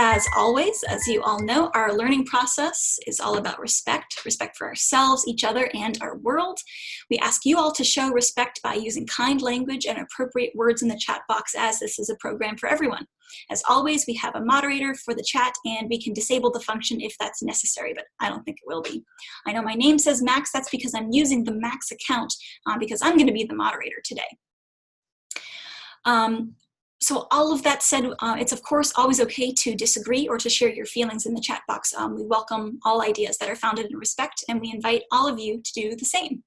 As always, as you all know, our learning process is all about respect for ourselves, each other, and our world. We ask you all to show respect by using kind language and appropriate words in the chat box, as this is a program for everyone. As always, we have a moderator for the chat, and we can disable the function if that's necessary, but I don't think it will be. I know my name says Max. That's because I'm using the Max account because I'm going to be the moderator today. So all of that said, it's of course always okay to disagree or to share your feelings in the chat box. We welcome all ideas that are founded in respect, and we invite all of you to do the same.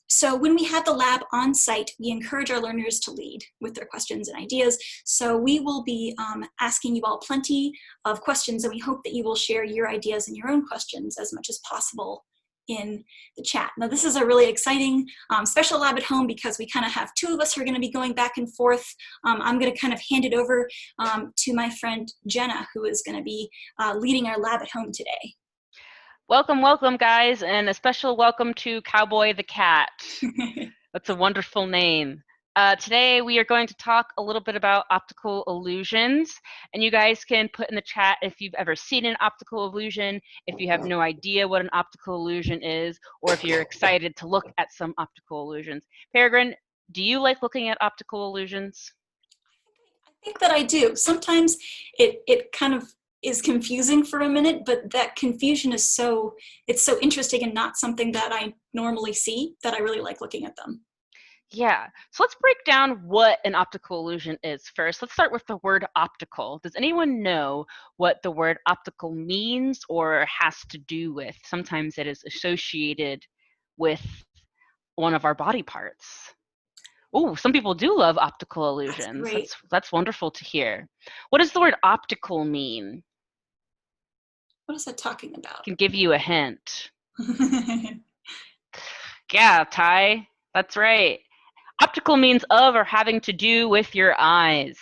So when we had the lab on site, we encourage our learners to lead with their questions and ideas. So we will be asking you all plenty of questions, and we hope that you will share your ideas and your own questions as much as possible in the chat. Now, this is a really exciting special lab at home because we kind of have two of us who are going to be going back and forth. I'm going to kind of hand it over to my friend Jenna, who is going to be leading our lab at home today. Welcome, welcome, guys, and a special welcome to Cowboy the Cat. That's a wonderful name. Today we are going to talk a little bit about optical illusions, and you guys can put in the chat if you've ever seen an optical illusion, if you have no idea what an optical illusion is, or if you're excited to look at some optical illusions. Peregrine, do you like looking at optical illusions? I think that I do. Sometimes it kind of is confusing for a minute, but that confusion is it's so interesting and not something that I normally see that I really like looking at them. Yeah, so let's break down what an optical illusion is first. Let's start with the word optical. Does anyone know what the word optical means or has to do with? Sometimes it is associated with one of our body parts. Oh, some people do love optical illusions. That's great. That's wonderful to hear. What does the word optical mean? What is that talking about? I can give you a hint. Yeah, Ty, that's right. Optical means of or having to do with your eyes.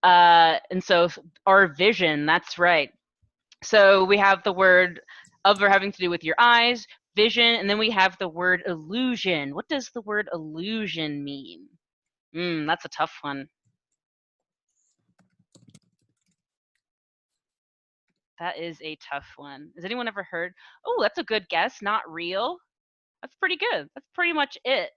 And so our vision, that's right. So we have the word of or having to do with your eyes, vision, and then we have the word illusion. What does the word illusion mean? That's a tough one. That is a tough one. Has anyone ever heard? Oh, that's a good guess. Not real. That's pretty good. That's pretty much it.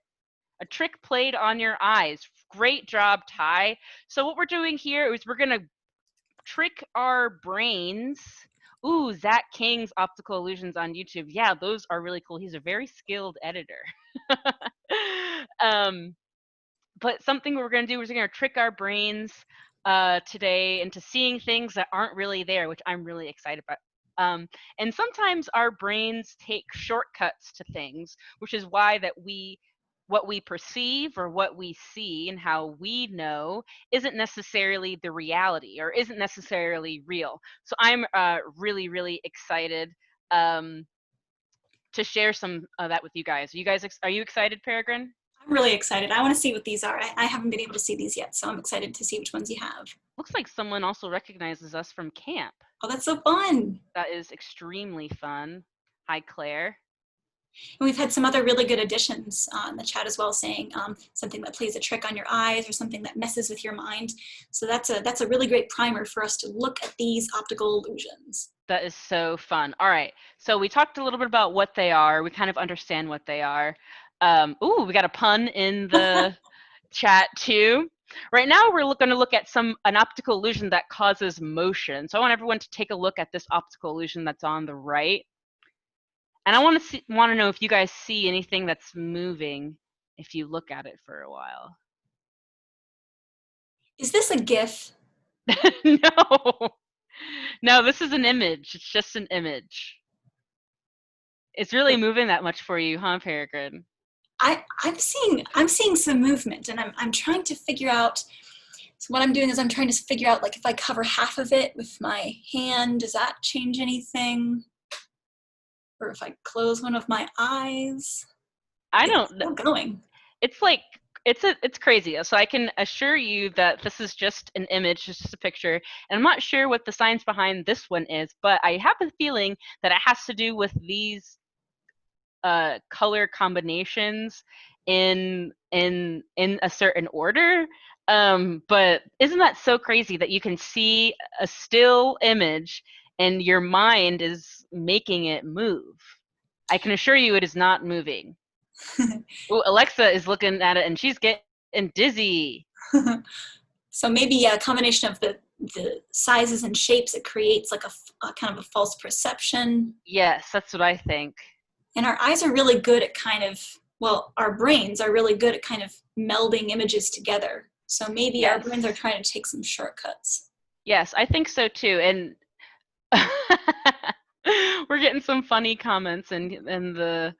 A trick played on your eyes. Great job, Ty. So what we're doing here is we're going to trick our brains. Ooh, Zach King's Optical Illusions on YouTube. Yeah, those are really cool. He's a very skilled editor. But something we're going to do is we're going to trick our brains today into seeing things that aren't really there, which I'm really excited about. And sometimes our brains take shortcuts to things, which is why what we perceive or what we see and how we know isn't necessarily the reality or isn't necessarily real. So I'm really, really excited to share some of that with you guys. Are you excited, Peregrine? I'm really excited. I want to see what these are. I haven't been able to see these yet, so I'm excited to see which ones you have. Looks like someone also recognizes us from camp. Oh, that's so fun. That is extremely fun. Hi, Claire. And we've had some other really good additions in the chat as well, saying something that plays a trick on your eyes or something that messes with your mind. So that's a really great primer for us to look at these optical illusions. That is so fun. All right, so we talked a little bit about what they are. We kind of understand what they are. Ooh, we got a pun in the chat too. Right now, we're going to look at an optical illusion that causes motion. So I want everyone to take a look at this optical illusion that's on the right. And I want to know if you guys see anything that's moving if you look at it for a while. Is this a GIF? No. No, this is an image. It's just an image. It's really moving that much for you, huh, Peregrine? I'm seeing some movement, and I'm trying to figure out. So what I'm doing is I'm trying to figure out, like, if I cover half of it with my hand, does that change anything? Or if I close one of my eyes? I don't know. It's still going. It's like it's crazy. So I can assure you that this is just an image, just a picture, and I'm not sure what the science behind this one is, but I have a feeling that it has to do with these color combinations in a certain order. But isn't that so crazy that you can see a still image and your mind is making it move? I can assure you it is not moving. Ooh, Alexa is looking at it and she's getting dizzy. So maybe a combination of the sizes and shapes, it creates like a kind of a false perception. Yes, that's what I think. And our eyes are really good at kind of, well, our brains are really good at kind of melding images together. So maybe our Yes. brains are trying to take some shortcuts. Yes, I think so too. And we're getting some funny comments in the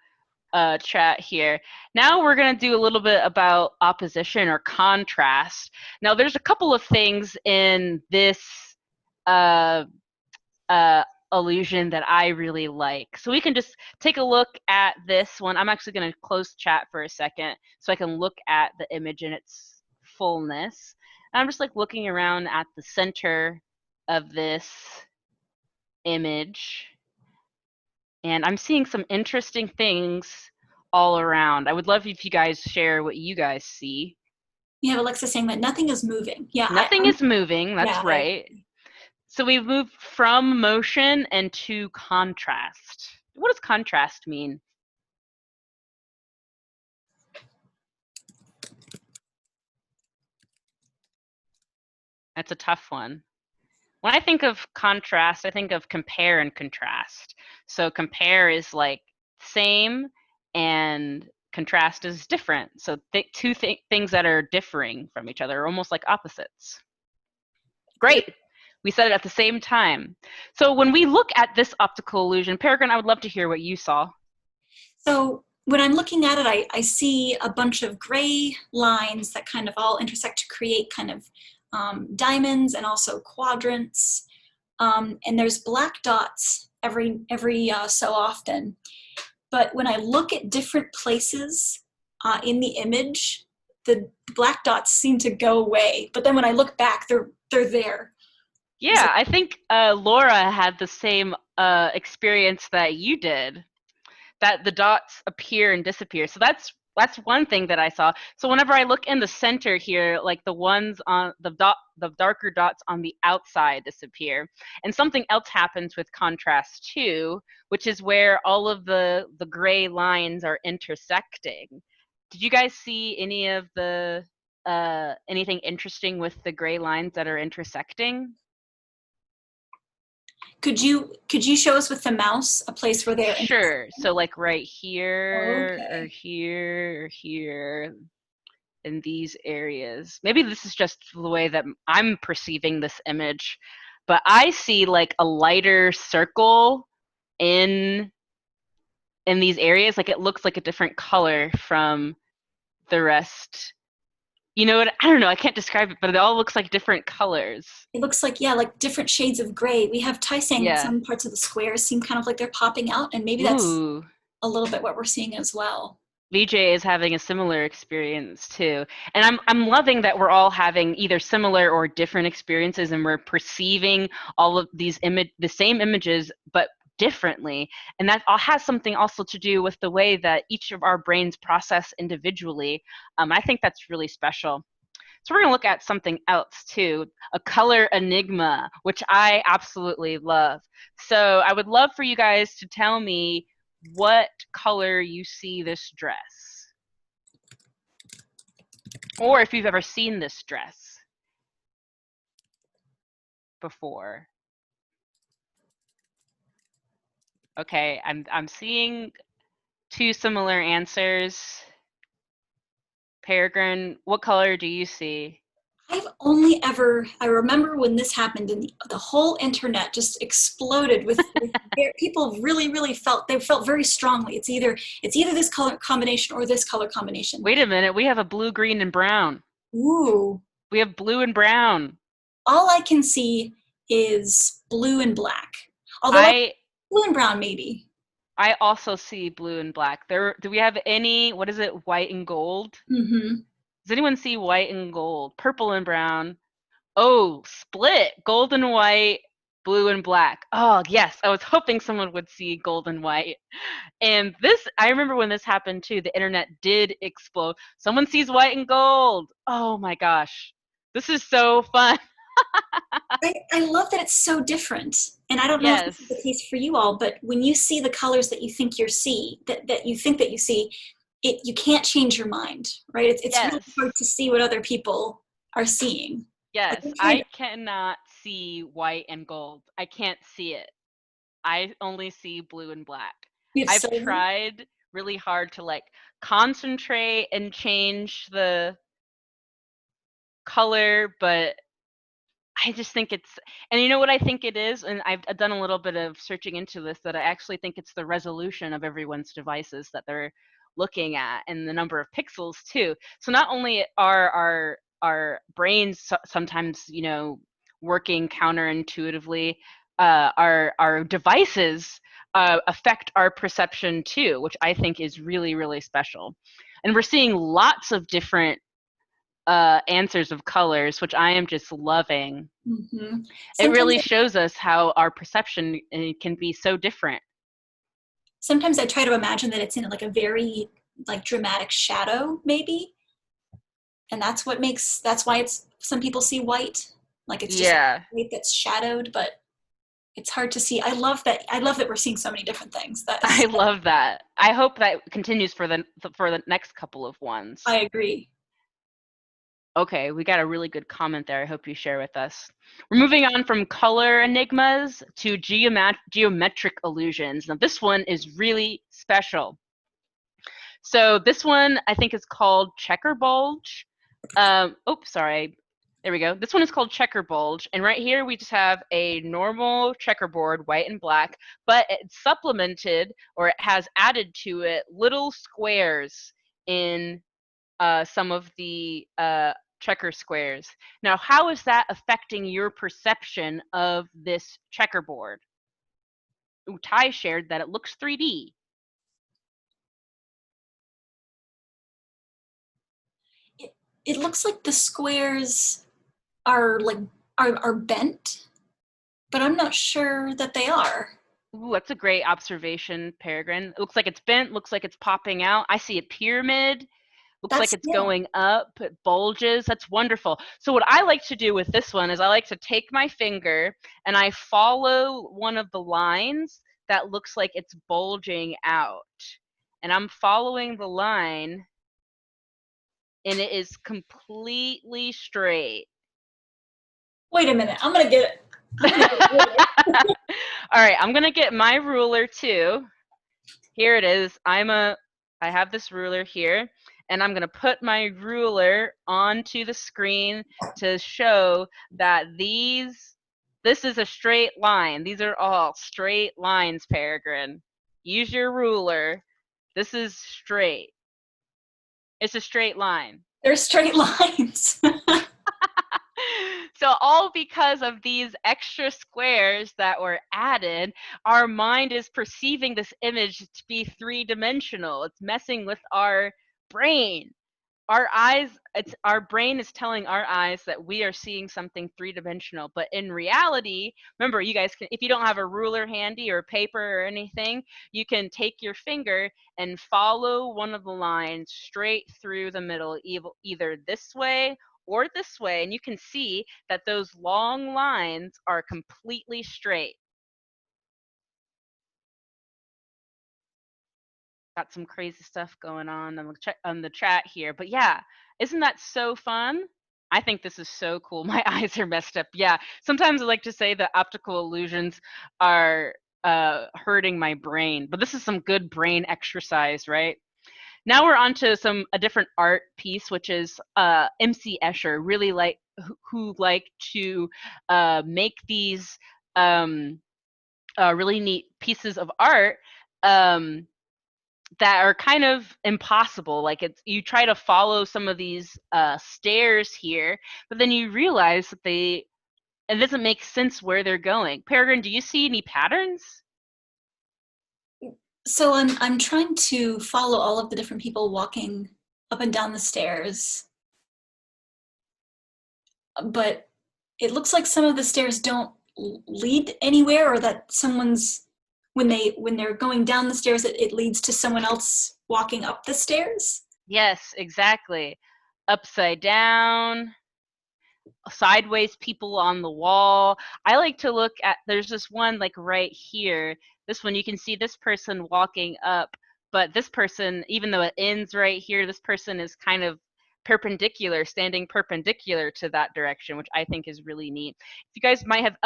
chat here. Now we're going to do a little bit about opposition or contrast. Now there's a couple of things in this uh, illusion that I really like. So we can just take a look at this one. I'm actually going to close chat for a second so I can look at the image in its fullness. And I'm just like looking around at the center of this image, and I'm seeing some interesting things all around. I would love if you guys share what you guys see. We have Alexa saying that nothing is moving. Yeah, Nothing is moving, that's yeah, right. So we've moved from motion and to contrast. What does contrast mean? That's a tough one. When I think of contrast, I think of compare and contrast. So compare is like same, and contrast is different. So two things that are differing from each other, almost like opposites. Great. We said it at the same time. So when we look at this optical illusion, Peregrine, I would love to hear what you saw. So when I'm looking at it, I see a bunch of gray lines that kind of all intersect to create kind of diamonds and also quadrants. And there's black dots every so often. But when I look at different places in the image, the black dots seem to go away. But then when I look back, they're there. Yeah, I think Laura had the same experience that you did, that the dots appear and disappear. So that's one thing that I saw. So whenever I look in the center here, like the ones on the darker dots on the outside disappear. And something else happens with contrast too, which is where all of the gray lines are intersecting. Did you guys see any of the anything interesting with the gray lines that are intersecting? Could you show us with the mouse a place where they're Sure. So like right intersecting? here or Okay. here or here in these areas. Maybe this is just the way that I'm perceiving this image, but I see like a lighter circle in these areas. Like it looks like a different color from the rest. You know what? I don't know. I can't describe it, but it all looks like different colors. It looks like, yeah, like different shades of gray. We have Ty saying that Yeah. some parts of the squares seem kind of like they're popping out, and maybe that's Ooh. a little bit what we're seeing as well. VJ is having a similar experience too. And I'm loving that we're all having either similar or different experiences, and we're perceiving all of these the same images but differently. And that all has something also to do with the way that each of our brains process individually. I think that's really special. So we're going to look at something else too, a color enigma, which I absolutely love. So I would love for you guys to tell me what color you see this dress, or if you've ever seen this dress before. Okay, I'm seeing two similar answers. Peregrine, what color do you see? I remember when this happened and the whole internet just exploded with people really they felt very strongly. It's either this color combination or this color combination. Wait a minute, we have a blue, green, and brown. Ooh. We have blue and brown. All I can see is blue and black. Although I blue and brown maybe. I also see blue and black. Do we have any, what is it, white and gold? Mm-hmm. Does anyone see white and gold? Purple and brown. Oh, split. Gold and white. blue and black. Oh, yes. I was hoping someone would see gold and white. And this, I remember when this happened too, the internet did explode. Someone sees white and gold. Oh my gosh. This is so fun. I love that it's so different. And I don't know if this is the Yes. case for you all, but when you see the colors that you think that you think that you see, you can't change your mind, right? It's really Yes. hard to see what other people are seeing. Like Yes. I'm trying I to, cannot see white and gold. I can't see it. I only see blue and black. we have I've so tried really hard to like concentrate and change the color, but I just think it's, and you know what I think it is? And I've done a little bit of searching into this, that I actually think it's the resolution of everyone's devices that they're looking at, and the number of pixels too. So not only are our brains sometimes, you know, working counterintuitively, our devices affect our perception too, which I think is really, really special. And we're seeing lots of different answers of colors, which I am just loving. mhm. It Sometimes really shows us how our perception can be so different. sometimes I try to imagine that it's in like a very like dramatic shadow, maybe, and that's why it's some people see white, like it's just Yeah, white that's shadowed, but it's hard to see. I love that we're seeing so many different things. I That's love that. I hope that continues for the next couple of ones. I agree. Okay, we got a really good comment there. I hope you share with us. We're moving on from color enigmas to geometric illusions. Now, this one is really special. So this one I think is called checker bulge. Oops, sorry. There we go. This one is called checker bulge, and right here we just have a normal checkerboard, white and black, but it's supplemented, or it has added to it, little squares in some of the checker squares. Now, how is that affecting your perception of this checkerboard? Ooh, Ty shared that it looks 3D. It, it looks like the squares are like are bent, but I'm not sure that they are. Ooh, that's a great observation, Peregrine. It looks like it's bent, looks like it's popping out. I see a pyramid, looks like That's it's yeah. going up, it bulges. That's wonderful. So what I like to do with this one is I like to take my finger and I follow one of the lines that looks like it's bulging out. And I'm following the line and it is completely straight. Wait a minute. I'm gonna get it. I'm gonna get it. All right, I'm gonna get my ruler too. Here it is. I have this ruler here, and I'm gonna put my ruler onto the screen to show that this is a straight line. These are all straight lines, Peregrine. Use your ruler. This is straight. It's a straight line. They're straight lines. So all because of these extra squares that were added, our mind is perceiving this image to be three-dimensional. It's messing with our brain. Our eyes, it's our brain is telling our eyes that we are seeing something three-dimensional, but in reality, remember, you guys can, if you don't have a ruler handy or paper or anything, you can take your finger and follow one of the lines straight through the middle, either this way or this way, and you can see that those long lines are completely straight. Got some crazy stuff going on on the chat here, but yeah, isn't that so fun? I think this is so cool. My eyes are messed up. Yeah, sometimes I like to say that optical illusions are hurting my brain, but this is some good brain exercise, right? Now we're on to a different art piece, which is MC Escher, really like who like to make these um, really neat pieces of art. Um, that are kind of impossible. Like it's, you try to follow some of these stairs here, but then you realize that it doesn't make sense where they're going. Peregrine, do you see any patterns? So I'm trying to follow all of the different people walking up and down the stairs, but it looks like some of the stairs don't lead anywhere, or that someone's, when they're going down the stairs, it leads to someone else walking up the stairs? Yes, exactly. Upside down, sideways people on the wall. I like to look at, there's this one like right here. This one, you can see this person walking up, but this person, even though it ends right here, this person is kind of perpendicular, standing perpendicular to that direction, which I think is really neat. You guys might have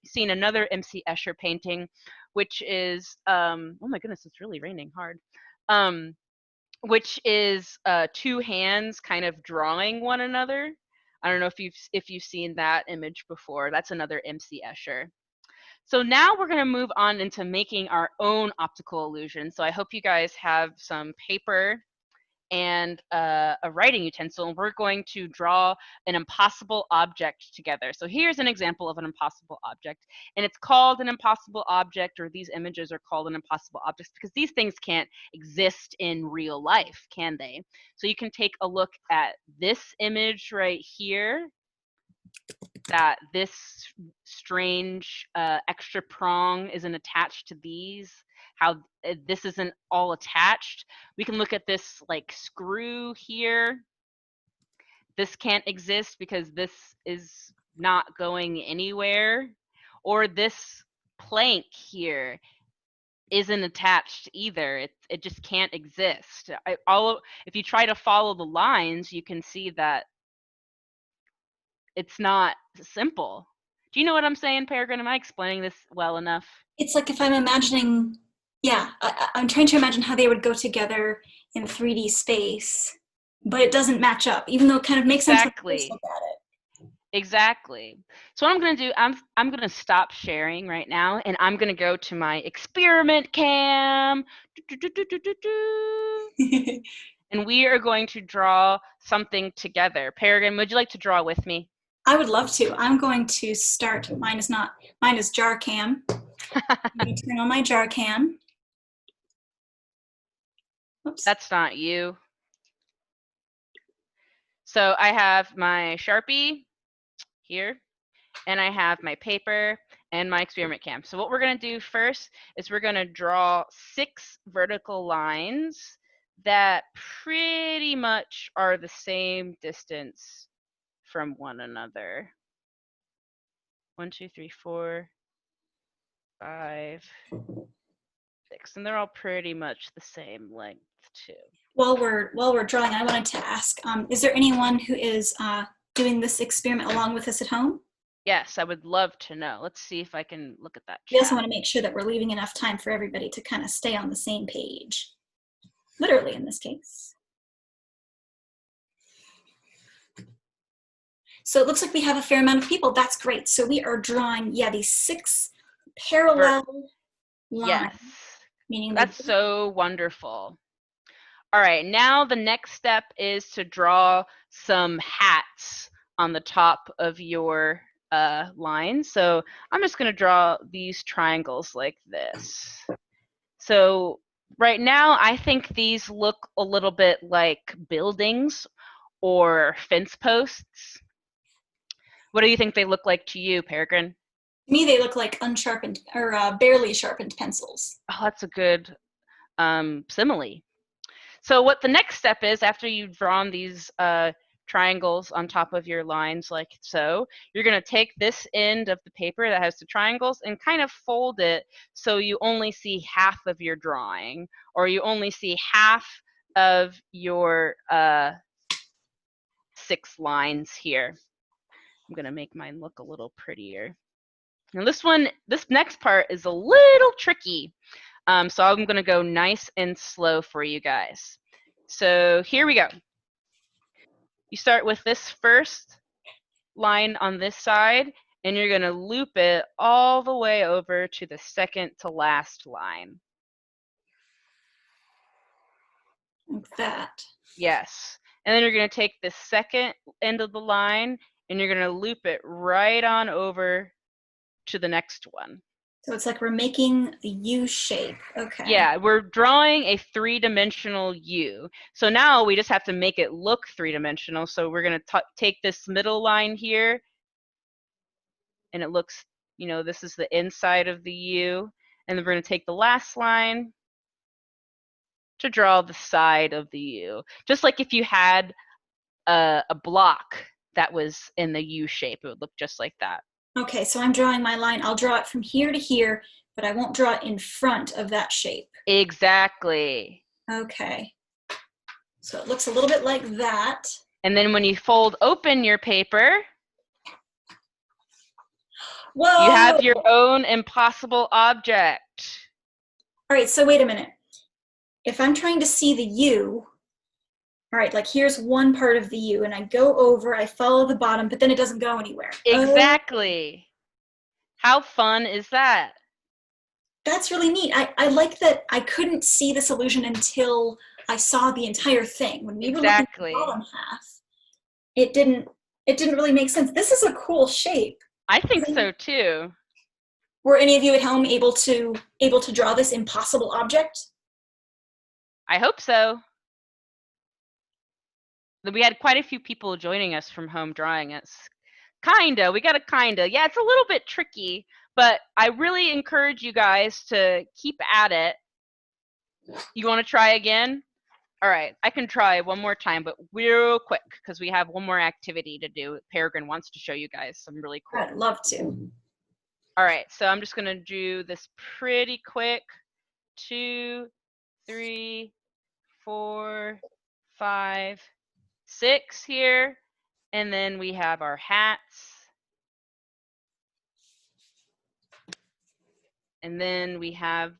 seen another MC Escher painting, which is oh my goodness, it's really raining hard. Which is two hands kind of drawing one another. I don't know if you've seen that image before. That's another MC Escher. So now we're going to move on into making our own optical illusion. So I hope you guys have some paper and a writing utensil, and we're going to draw an impossible object together. So here's an example of an impossible object, and it's called an impossible object, or these images are called an impossible object because these things can't exist in real life, can they? So you can take a look at this image right here, that this strange extra prong isn't attached to these, how this isn't all attached. We can look at this like screw here. This can't exist because this is not going anywhere. Or this plank here isn't attached either. It just can't exist. If you try to follow the lines, you can see that it's not simple. Do you know what I'm saying, Peregrine? Am I explaining this well enough? It's like if I'm imagining, yeah, I'm trying to imagine how they would go together in 3D space, but it doesn't match up, even though it kind of makes sense when you first Exactly. look at it. Exactly. So what I'm going to do, I'm going to stop sharing right now, and I'm going to go to my experiment cam. And we are going to draw something together. Peregrine, would you like to draw with me? I would love to. I'm going to start. Mine is jar cam. Let me turn on my jar cam. Oops. That's not you. So I have my Sharpie here, and I have my paper and my experiment cam. So what we're going to do first is we're going to draw 6 vertical lines that pretty much are the same distance from one another. 1, 2, 3, 4, 5, 6, and they're all pretty much the same length too. While we're drawing, I wanted to ask: is there anyone who is doing this experiment along with us at home? Yes, I would love to know. Let's see if I can look at that We also chat. want to make sure that we're leaving enough time for everybody to kind of stay on the same page, literally in this case. So it looks like we have a fair amount of people. That's great. So we are drawing, yeah, these 6 parallel lines, Yes, meaning they. that's so wonderful. All right, now the next step is to draw some hats on the top of your line. So I'm just going to draw these triangles like this. So right now, I think these look a little bit like buildings or fence posts. What do you think they look like to you, Peregrine? To me, they look like unsharpened or barely sharpened pencils. Oh, that's a good simile. So what the next step is, after you've drawn these triangles on top of your lines like so, you're going to take this end of the paper that has the triangles and kind of fold it so you only see half of your drawing, or you only see half of your 6 lines here. I'm going to make mine look a little prettier. Now this next part is a little tricky. So I'm going to go nice and slow for you guys. So here we go. You start with this first line on this side, and you're going to loop it all the way over to the second to last line. Like that. Yes. And then you're going to take the second end of the line, and you're going to loop it right on over to the next one. So it's like we're making a U shape. Okay. Yeah, we're drawing a 3-dimensional U. So now we just have to make it look 3-dimensional. So we're going to take this middle line here, and it looks, you know, this is the inside of the U, and then we're going to take the last line to draw the side of the U. Just like if you had a block that was in the U shape, it would look just like that. Okay, so I'm drawing my line. I'll draw it from here to here, but I won't draw it in front of that shape. Exactly. Okay. So it looks a little bit like that. And then when you fold open your paper, Whoa! you have your own impossible object. All right, so wait a minute. If I'm trying to see the U, all right, like here's one part of the U, and I go over, I follow the bottom, but then it doesn't go anywhere. Exactly. How fun is that? That's really neat. I like that I couldn't see this illusion until I saw the entire thing. When we were looking at the bottom half, it didn't really make sense. This is a cool shape. I think so too. Were any of you at home able to draw this impossible object? I hope so. We had quite a few people joining us from home drawing it. Kinda, we got a kinda. Yeah, it's a little bit tricky, but I really encourage you guys to keep at it. You want to try again? All right, I can try one more time, but real quick, because we have one more activity to do. Peregrine wants to show you guys some really cool. I'd love to. All right, so I'm just gonna do this pretty quick. 2, 3, 4, 5, 6 here, and then we have our hats. And then we have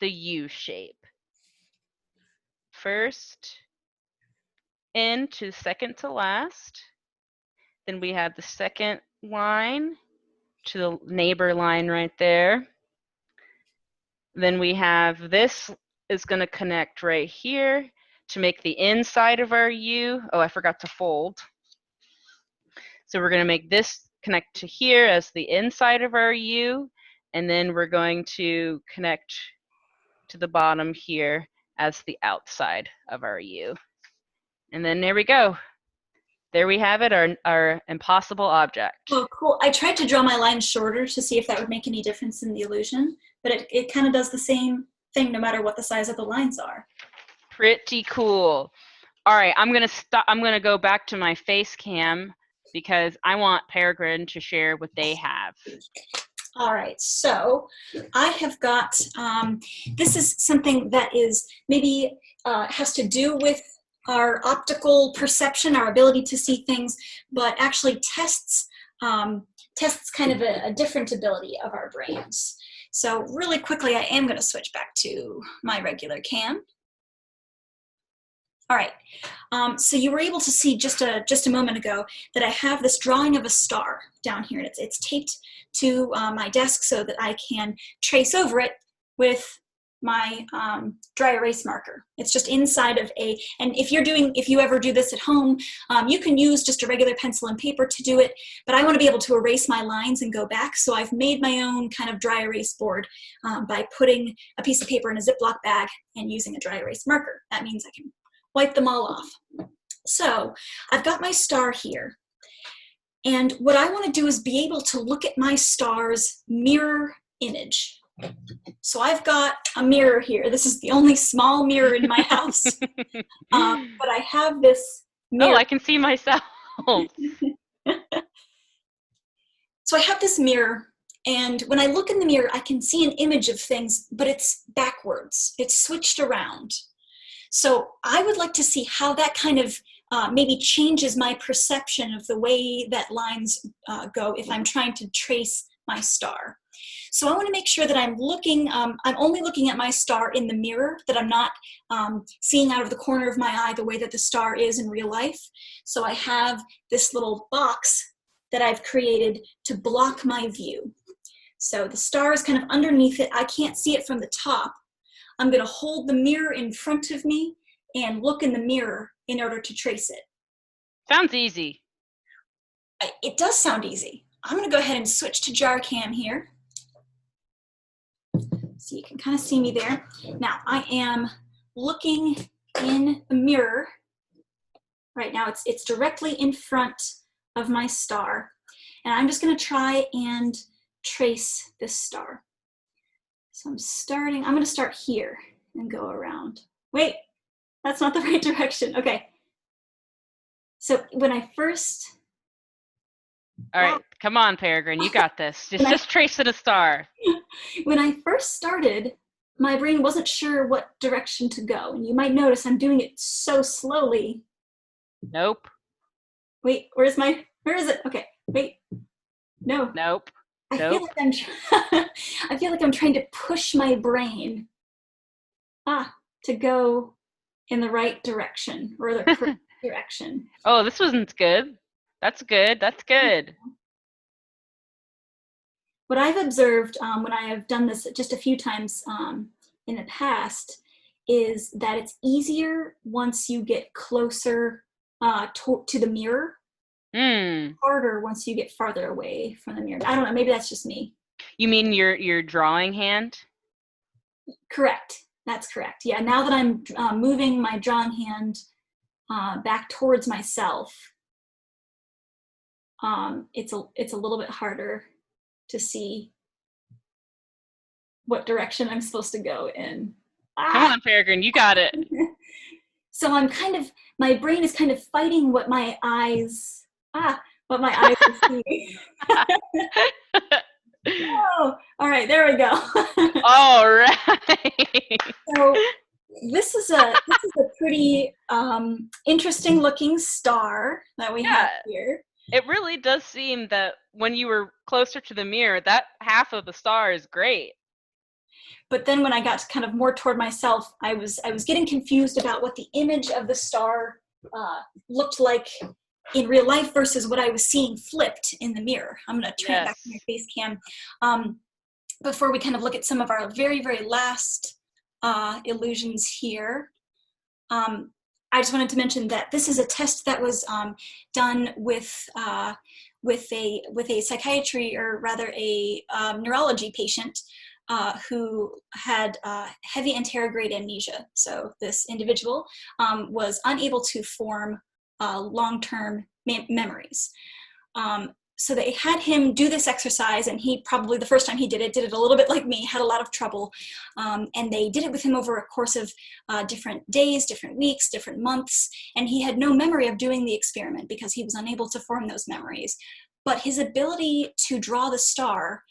the U shape. First in to second to last. Then we have the second line to the neighbor line right there. Then we have this is going to connect right here to make the inside of our U. Oh, I forgot to fold. So we're going to make this connect to here as the inside of our U, and then we're going to connect to the bottom here as the outside of our U. And then there we go. There we have it, our impossible object. Oh, cool. I tried to draw my line shorter to see if that would make any difference in the illusion, but it kind of does the same thing no matter what the size of the lines are. Pretty cool. All right, I'm gonna go back to my face cam because I want Peregrine to share what they have. All right, so I have got, this is something that is maybe has to do with our optical perception, our ability to see things, but actually tests kind of a different ability of our brains. So really quickly, I am gonna switch back to my regular cam. All right, so you were able to see just a moment ago that I have this drawing of a star down here, and it's taped to my desk so that I can trace over it with my dry erase marker. It's just inside of and if you ever do this at home, you can use just a regular pencil and paper to do it, but I want to be able to erase my lines and go back, so I've made my own kind of dry erase board by putting a piece of paper in a Ziploc bag and using a dry erase marker. That means I can wipe them all off. So I've got my star here. And what I want to do is be able to look at my star's mirror image. So I've got a mirror here. This is the only small mirror in my house. But I have this mirror. Oh, I can see myself. So I have this mirror, and when I look in the mirror, I can see an image of things, but it's backwards. It's switched around. So I would like to see how that kind of maybe changes my perception of the way that lines go if I'm trying to trace my star. So I want to make sure that I'm only looking at my star in the mirror, that I'm not seeing out of the corner of my eye the way that the star is in real life. So I have this little box that I've created to block my view. So the star is kind of underneath it. I can't see it from the top. I'm going to hold the mirror in front of me and look in the mirror in order to trace it. Sounds easy. It does sound easy. I'm going to go ahead and switch to jar cam here. So you can kind of see me there. Now I am looking in the mirror. Right now it's directly in front of my star. And I'm just going to try and trace this star. So I'm going to start here and go around. Wait, that's not the right direction. Okay. So when I first... All right, come on, Peregrine, you got this. Just tracing a star. When I first started, my brain wasn't sure what direction to go. And you might notice I'm doing it so slowly. Nope. Wait, where is it? Okay, wait. No. Nope. I feel like I feel like I'm trying to push my brain to go in the right direction or the correct direction. Oh, this wasn't good. That's good. That's good. What I've observed when I have done this just a few times in the past is that it's easier once you get closer to the mirror. Harder once you get farther away from the mirror. I don't know, maybe that's just me. You mean your drawing hand? Correct. That's correct. Yeah, now that I'm moving my drawing hand back towards myself, it's a little bit harder to see what direction I'm supposed to go in. Come on, Peregrine, you got it. So my brain is kind of fighting what my eyes are seeing. Oh, all right, there we go. All right. So this is a pretty interesting looking star that we have here. It really does seem that when you were closer to the mirror, that half of the star is great. But then when I got kind of more toward myself, I was getting confused about what the image of the star looked like in real life versus what I was seeing flipped in the mirror. I'm going to turn it back to my face cam before we kind of look at some of our very, very last illusions here. I just wanted to mention that this is a test that was done with a psychiatry, or rather a neurology patient who had heavy anterograde amnesia. So this individual was unable to form long-term memories. So they had him do this exercise, and he probably, the first time he did it a little bit like me, had a lot of trouble. And they did it with him over a course of different days, different weeks, different months, and he had no memory of doing the experiment because he was unable to form those memories. But his ability to draw the star,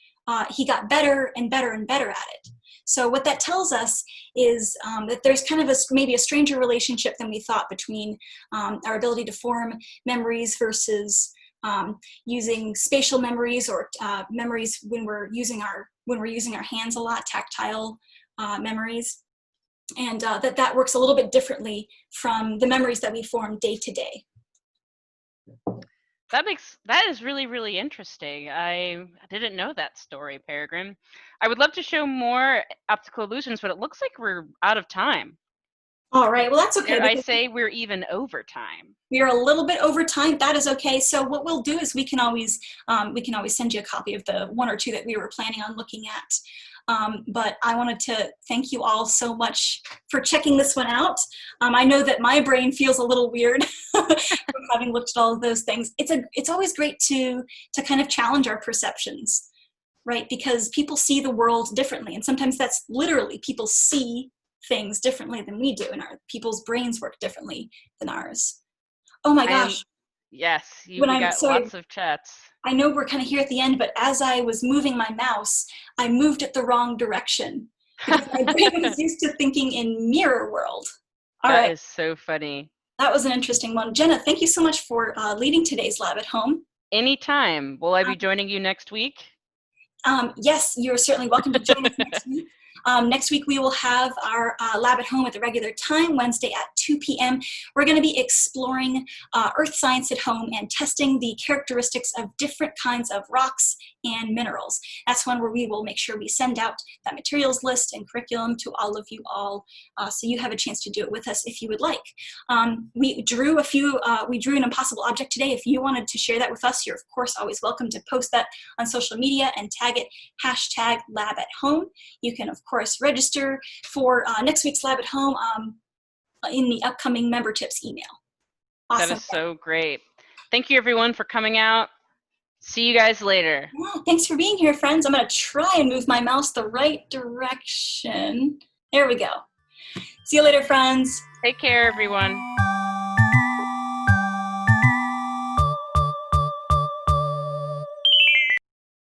he got better and better and better at it. So what that tells us is that there's kind of maybe a stranger relationship than we thought between our ability to form memories versus using spatial memories, or memories when we're using our hands a lot, tactile memories, and that works a little bit differently from the memories that we form day to day. That is really, really interesting. I didn't know that story, Peregrine. I would love to show more optical illusions, but it looks like we're out of time. All right, well, that's okay. I say we're even over time. We are a little bit over time. That is okay. So what we'll do is we can always send you a copy of the one or two that we were planning on looking at. But I wanted to thank you all so much for checking this one out. I know that my brain feels a little weird from having looked at all of those things. It's always great to kind of challenge our perceptions, right? Because people see the world differently, and sometimes that's literally people see things differently than we do, and people's brains work differently than ours. Oh my gosh. Yes, we got lots of chats. I know we're kind of here at the end, but as I was moving my mouse, I moved it the wrong direction because my brain was used to thinking in mirror world. All right. That is so funny. That was an interesting one. Jenna, thank you so much for leading today's Lab at Home. Anytime. Will I be joining you next week? Yes, you're certainly welcome to join us next week. Next week, we will have our Lab at Home at the regular time, Wednesday at 2 p.m. We're going to be exploring earth science at home and testing the characteristics of different kinds of rocks and minerals. That's one where we will make sure we send out that materials list and curriculum to all of you all, so you have a chance to do it with us if you would like. We drew an impossible object today. If you wanted to share that with us, you're of course always welcome to post that on social media and tag it #LabAtHome. You can of course register for next week's Lab at Home in the upcoming member tips email. Awesome. That is so great. Thank you everyone for coming out. See you guys later. Yeah, thanks for being here, friends. I'm going to try and move my mouse the right direction. There we go. See you later, friends. Take care, everyone.